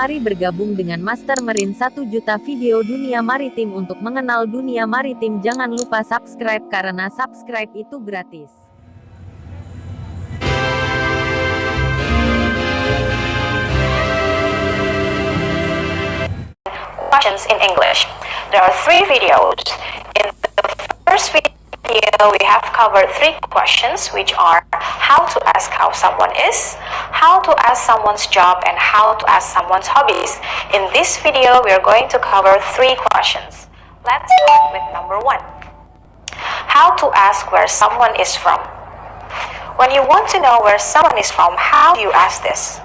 Mari bergabung dengan Master Marine 1 juta video dunia maritim untuk mengenal dunia maritim. Jangan lupa subscribe karena subscribe itu gratis. Questions in English. There are 3 videos. In the first video, we have covered 3 questions, which are how to ask how someone is, how to ask someone's job, and how to ask someone's hobbies. In this video, we are going to cover 3 questions. Let's start with number 1. How to ask where someone is from. When you want to know where someone is from, how do you ask this?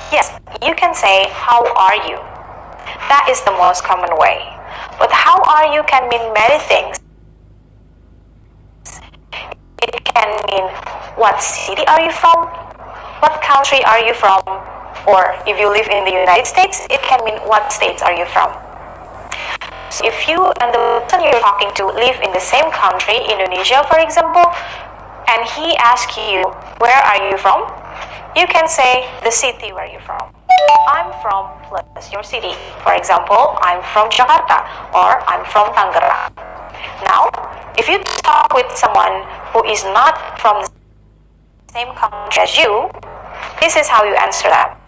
Yes, you can say, how are you? That is the most common way. But how are you can mean many things. It can mean, what city are you from? What country are you from? Or if you live in the United States, it can mean, what states are you from? So if you and the person you're talking to live in the same country, Indonesia for example, and he asks you, where are you from? You can say, the city where you're from. I'm from plus your city. For example, I'm from Jakarta or I'm from Tangerang. Now, if you talk with someone who is not from the same country as you, this is how you answer that.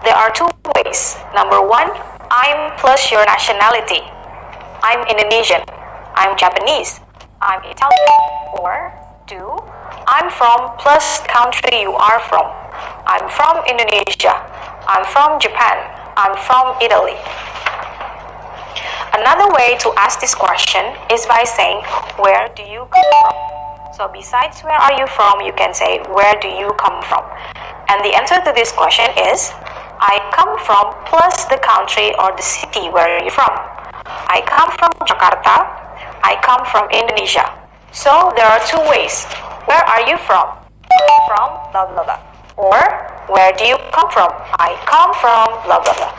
There are 2 ways. Number 1, I'm plus your nationality. I'm Indonesian. I'm Japanese. I'm Italian. Or 2, I'm from plus the country you are from. I'm from Indonesia. I'm from Japan. I'm from Italy. Another way to ask this question is by saying, where do you come from? So besides where are you from, you can say, where do you come from? And the answer to this question is, I come from plus the country or the city where you're from. I come from Jakarta. I come from Indonesia. So there are 2 ways. Where are you from? I'm from blah blah blah. Or, where do you come from? I come from blah blah blah.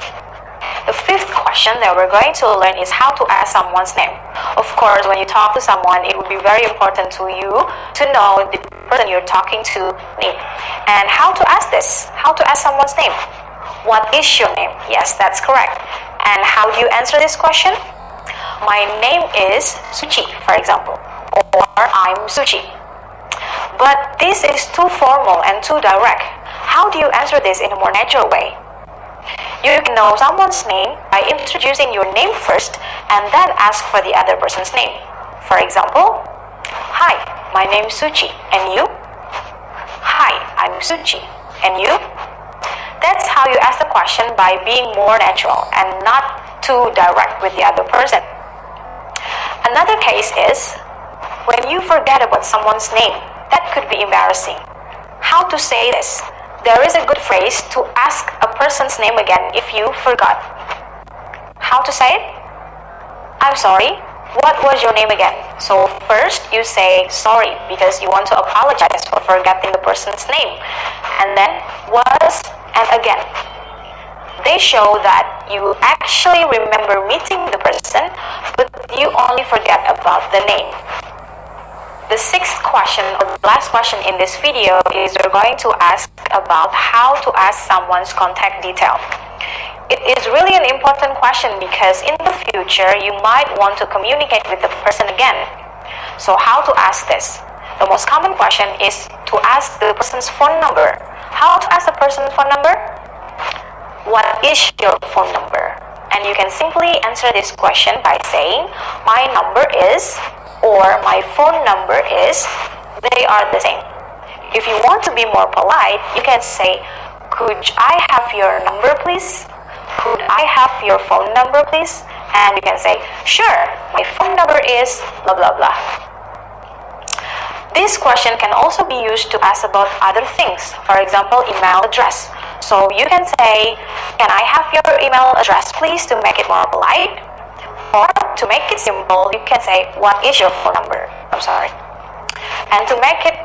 The 5th question that we're going to learn is how to ask someone's name. Of course, when you talk to someone, it would be very important to you to know the person you're talking to name. And how to ask this? How to ask someone's name? What is your name? Yes, that's correct. And how do you answer this question? My name is Suci, for example. Or I'm Suci. But this is too formal and too direct. How do you answer this in a more natural way? You can know someone's name by introducing your name first and then ask for the other person's name. For example, hi, my name is Suci, and you? Hi, I'm Suci, and you? That's how you ask the question, by being more natural and not too direct with the other person. Another case is when you forget about someone's name. That could be embarrassing. How to say this? There is a good phrase to ask a person's name again if you forgot. How to say it? I'm sorry, what was your name again? So first you say sorry because you want to apologize for forgetting the person's name. And then was and again. They show that you actually remember meeting the person, but you only forget about the name. The 6th question, or the last question in this video, is we're going to ask about how to ask someone's contact detail. It is really an important question because in the future, you might want to communicate with the person again. So how to ask this? The most common question is to ask the person's phone number. How to ask the person's phone number? What is your phone number? And you can simply answer this question by saying, my number is, or my phone number is, they are the same. If you want to be more polite, you can say, could I have your number please? Could I have your phone number please? And you can say, sure, my phone number is blah blah blah. This question can also be used to ask about other things. For example, email address. So you can say, can I have your email address please, to make it more polite? Or to make it simple, you can say, what is your phone number? I'm sorry. And to make it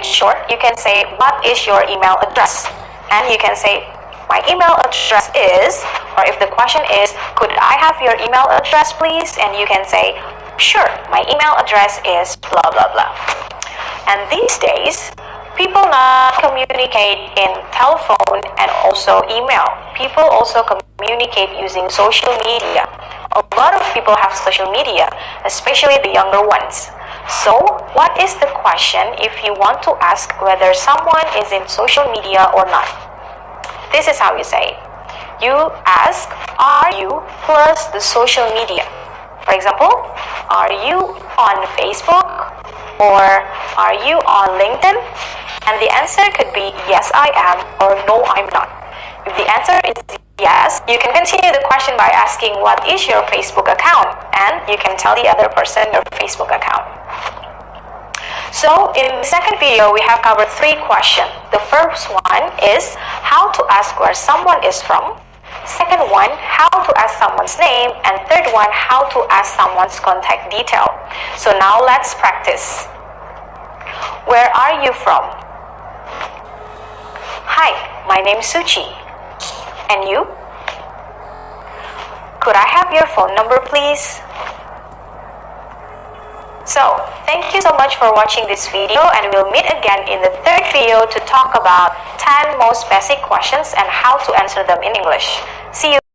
short, you can say, what is your email address? And you can say, my email address is, or if the question is, could I have your email address please? And you can say, sure, my email address is blah blah blah. And these days, People not communicate in telephone and also email. People also communicate using social media. A lot of people have social media, especially the younger ones. So, what is the question if you want to ask whether someone is in social media or not? This is how you say it. You ask, are you plus the social media? For example, are you on Facebook or are you on LinkedIn? And the answer could be yes, I am, or no, I'm not. If the answer is yes, you can continue the question by asking what is your Facebook account, and you can tell the other person your Facebook account. So in the second video, we have covered 3 questions. The first one is how to ask where someone is from. Second one, how to ask someone's name. And third one, how to ask someone's contact detail. So now let's practice. Where are you from? Hi, my name is Suchi. And you? Could I have your phone number, please? So, thank you so much for watching this video, and we'll meet again in the third video to talk about 10 most basic questions and how to answer them in English. See you!